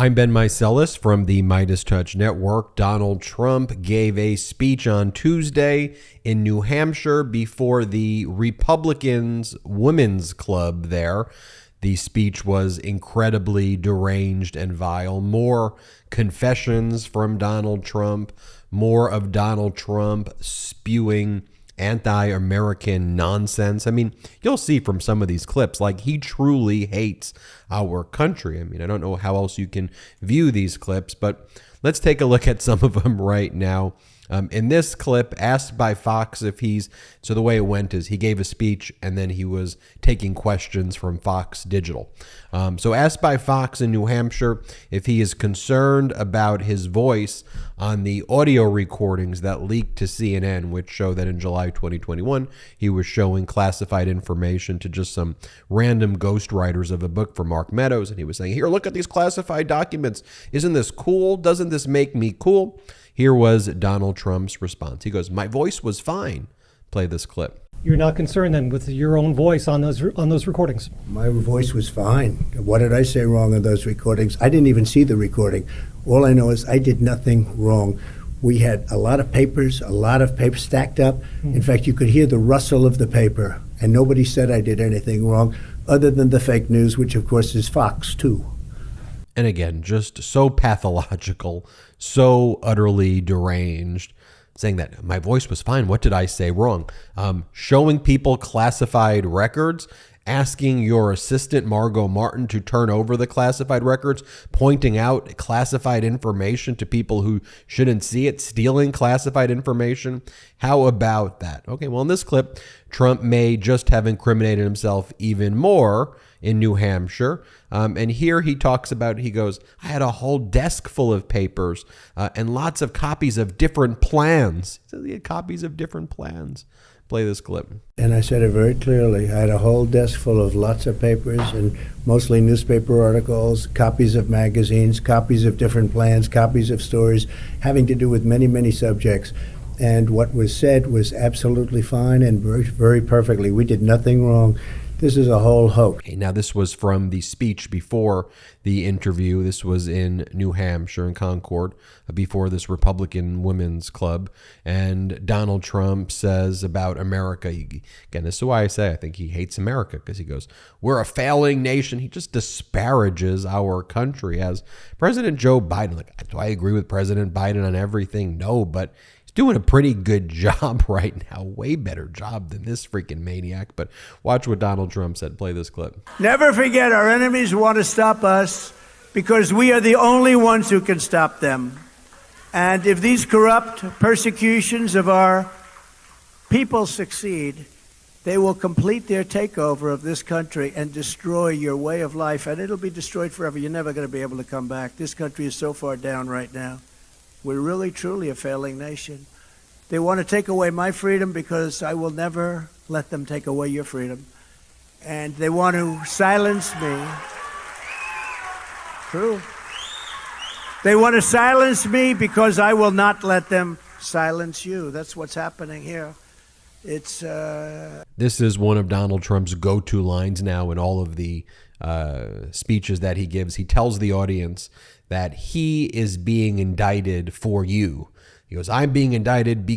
I'm Ben Meiselas from the MeidasTouch Network. Donald Trump gave a speech on Tuesday in New Hampshire before the Republicans' Women's Club there. The speech was incredibly deranged and vile. More confessions from Donald Trump, more of Donald Trump spewing anti-American nonsense. I mean, you'll see from some of these clips, like, he truly hates our country. I mean, I don't know how else you can view these clips, but let's take a look at some of them right now. In this clip, asked by Fox if so the way it went is he gave a speech and then he was taking questions from Fox Digital. So asked by Fox in New Hampshire if he is concerned about his voice on the audio recordings that leaked to CNN, which show that in July 2021, he was showing classified information to just some random ghostwriters of a book for Mark Meadows. And he was saying, here, look at these classified documents. Isn't this cool? Doesn't this make me cool? Here was Donald Trump's response. He goes, my voice was fine. Play this clip. You're not concerned then with your own voice on those recordings? My voice was fine. What did I say wrong on those recordings? I didn't even see the recording. All I know is I did nothing wrong. We had a lot of papers stacked up. In fact, you could hear the rustle of the paper, and nobody said I did anything wrong other than the fake news, which of course is Fox too. And again, just so pathological, so utterly deranged, saying that my voice was fine. What did I say wrong? Showing people classified records, asking your assistant, Margot Martin, to turn over the classified records, pointing out classified information to people who shouldn't see it, stealing classified information. How about that? Okay, well, in this clip, Trump may just have incriminated himself even more in New Hampshire. And here he talks about, he goes, I had a whole desk full of papers and lots of copies of different plans. He says he had copies of different plans. Play this clip. And I said it very clearly. I had a whole desk full of lots of papers and mostly newspaper articles, copies of magazines, copies of different plans, copies of stories having to do with many, many subjects. And what was said was absolutely fine and very, very perfectly. We did nothing wrong. This is a whole hoax. Okay, now, this was from the speech before the interview. This was in New Hampshire, in Concord, before this Republican Women's Club. And Donald Trump says about America, again, this is why I say I think he hates America, because he goes, we're a failing nation. He just disparages our country. As President Joe Biden, like, do I agree with President Biden on everything? No, but he's doing a pretty good job right now, way better job than this freaking maniac. But watch what Donald Trump said. Play this clip. Never forget, our enemies want to stop us because we are the only ones who can stop them. And if these corrupt persecutions of our people succeed, they will complete their takeover of this country and destroy your way of life, and it'll be destroyed forever. You're never going to be able to come back. This country is so far down right now. We're really, truly a failing nation. They want to take away my freedom because I will never let them take away your freedom. And they want to silence me. True. They want to silence me because I will not let them silence you. That's what's happening here. This is one of Donald Trump's go-to lines now in all of the speeches that he gives. He tells the audience that he is being indicted for you. He goes, I'm being indicted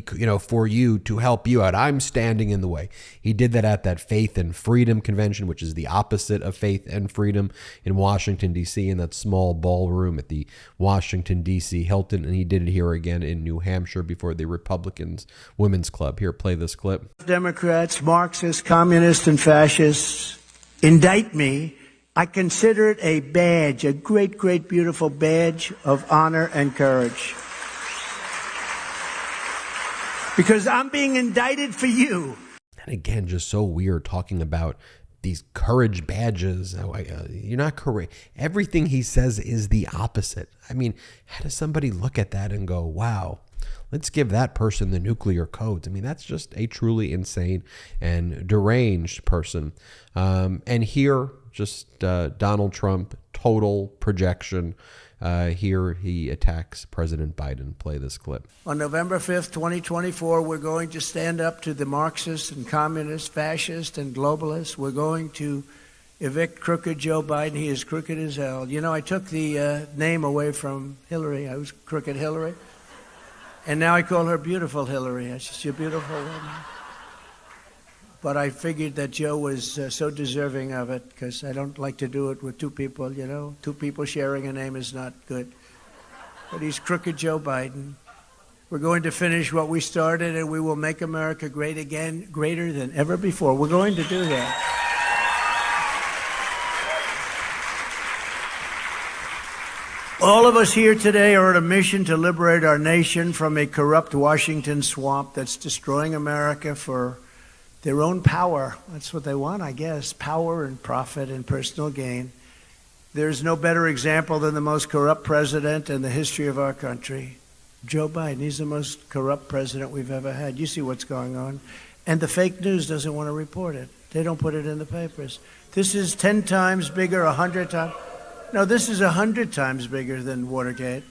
for you, to help you out. I'm standing in the way. He did that at that Faith and Freedom Convention, which is the opposite of Faith and Freedom, in Washington, D.C., in that small ballroom at the Washington, D.C. Hilton. And he did it here again in New Hampshire before the Republicans Women's Club. Here, play this clip. Democrats, Marxists, communists, and fascists indict me. I consider it a badge, a great, great, beautiful badge of honor and courage. Because I'm being indicted for you. And again, just so weird talking about these courage badges. You're not correct. Everything he says is the opposite. I mean, how does somebody look at that and go, wow, let's give that person the nuclear codes? I mean, that's just a truly insane and deranged person. And here, just Donald Trump, total projection. Here he attacks President Biden. Play this clip. On November 5th, 2024, we're going to stand up to the Marxists and communists, fascists and globalists. We're going to evict crooked Joe Biden. He is crooked as hell. You know, I took the name away from Hillary. I was crooked Hillary. And now I call her beautiful Hillary. I said, you're beautiful woman. But I figured that Joe was so deserving of it, because I don't like to do it with two people, you know. Two people sharing a name is not good. But he's crooked Joe Biden. We're going to finish what we started, and we will make America great again, greater than ever before. We're going to do that. All of us here today are on a mission to liberate our nation from a corrupt Washington swamp that's destroying America for their own power. That's what they want, I guess, power and profit and personal gain. There's no better example than the most corrupt president in the history of our country, Joe Biden. He's the most corrupt president we've ever had. You see what's going on. And the fake news doesn't want to report it. They don't put it in the papers. This is 10 times bigger, 100 times. No, this is 100 times bigger than Watergate.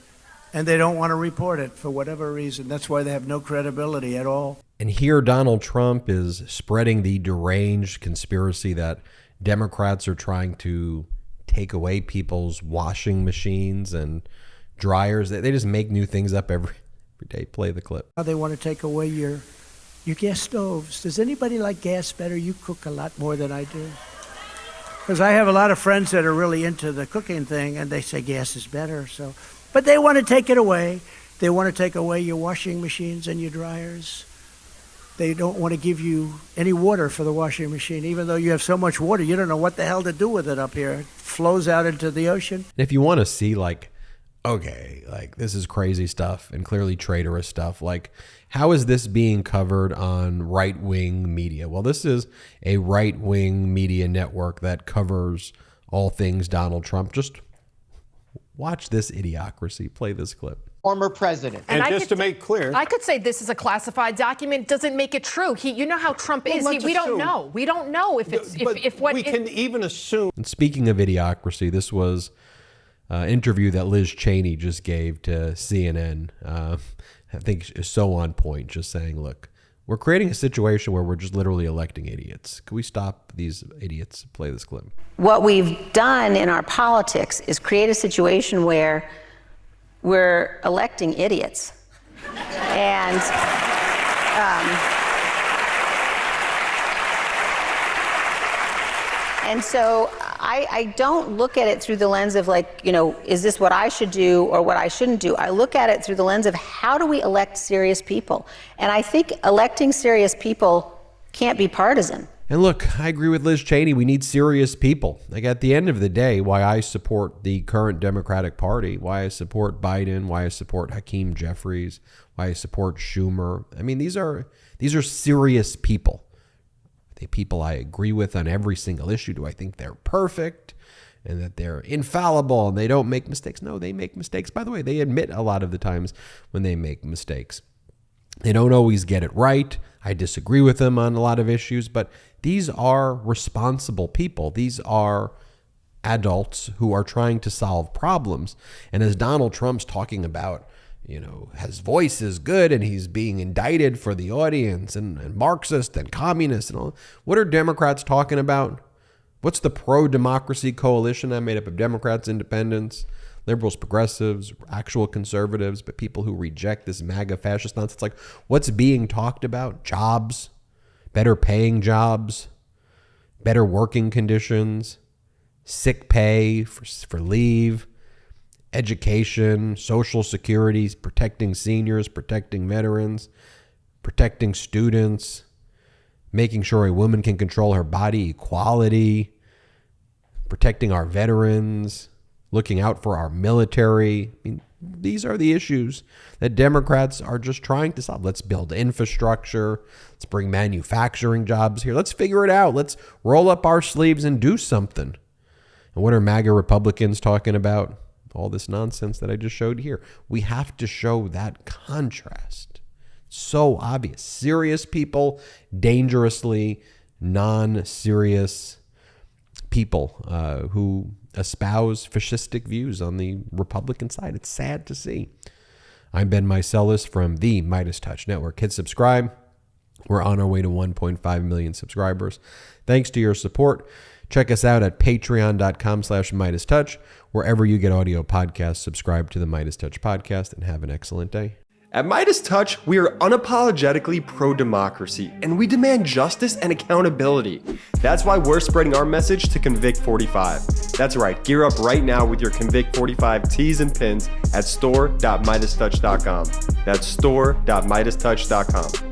And they don't want to report it for whatever reason. That's why they have no credibility at all. And here Donald Trump is spreading the deranged conspiracy that Democrats are trying to take away people's washing machines and dryers. They just make new things up every day. Play the clip. They want to take away your gas stoves. Does anybody like gas better? You cook a lot more than I do. Because I have a lot of friends that are really into the cooking thing, and they say gas is better. So, but they want to take it away. They want to take away your washing machines and your dryers. They don't want to give you any water for the washing machine. Even though you have so much water, you don't know what the hell to do with it up here. It flows out into the ocean. If you want to see, like, okay, like, this is crazy stuff and clearly traitorous stuff, like, how is this being covered on right-wing media? Well, this is a right-wing media network that covers all things Donald Trump. Just watch this idiocracy. Play this clip. Former president. And just to make clear, I could say this is a classified document. Doesn't make it true. You know how Trump is. We don't know. We don't know if it's if what we can even assume. And speaking of idiocracy, this was an interview that Liz Cheney just gave to CNN. I think is so on point, just saying, look, we're creating a situation where we're just literally electing idiots. Can we stop these idiots? Play this clip. What we've done in our politics is create a situation where we're electing idiots. And so I don't look at it through the lens of, like, you know, is this what I should do or what I shouldn't do? I look at it through the lens of how do we elect serious people? And I think electing serious people can't be partisan. And look, I agree with Liz Cheney. We need serious people. Like, at the end of the day, why I support the current Democratic Party, why I support Biden, why I support Hakeem Jeffries, why I support Schumer. I mean, these are serious people. They people I agree with on every single issue. Do I think they're perfect and that they're infallible and they don't make mistakes? No, they make mistakes. By the way, they admit a lot of the times when they make mistakes. They don't always get it right. I disagree with them on a lot of issues, but these are responsible people. These are adults who are trying to solve problems. And as Donald Trump's talking about, you know, his voice is good and he's being indicted for the audience and Marxist and communist and all. What are Democrats talking about? What's the pro-democracy coalition that made up of Democrats, independents, liberals, progressives, actual conservatives, but people who reject this MAGA fascist nonsense? Like, what's being talked about? Jobs, better paying jobs, better working conditions, sick pay for leave, education, social security, protecting seniors, protecting veterans, protecting students, making sure a woman can control her body, equality, protecting our veterans, looking out for our military. I mean, these are the issues that Democrats are just trying to solve. Let's build infrastructure. Let's bring manufacturing jobs here. Let's figure it out. Let's roll up our sleeves and do something. And what are MAGA Republicans talking about? All this nonsense that I just showed here. We have to show that contrast. So obvious. Serious people, dangerously non-serious people who espouse fascistic views on the Republican side. It's sad to see. I'm Ben Meiselas from the MeidasTouch Network. Hit subscribe. We're on our way to 1.5 million subscribers. Thanks to your support. Check us out at patreon.com/MeidasTouch. Wherever you get audio podcasts, subscribe to the MeidasTouch podcast and have an excellent day. At MeidasTouch, we are unapologetically pro-democracy, and we demand justice and accountability. That's why we're spreading our message to Convict 45. That's right, gear up right now with your Convict 45 tees and pins at store.meidastouch.com. That's store.meidastouch.com.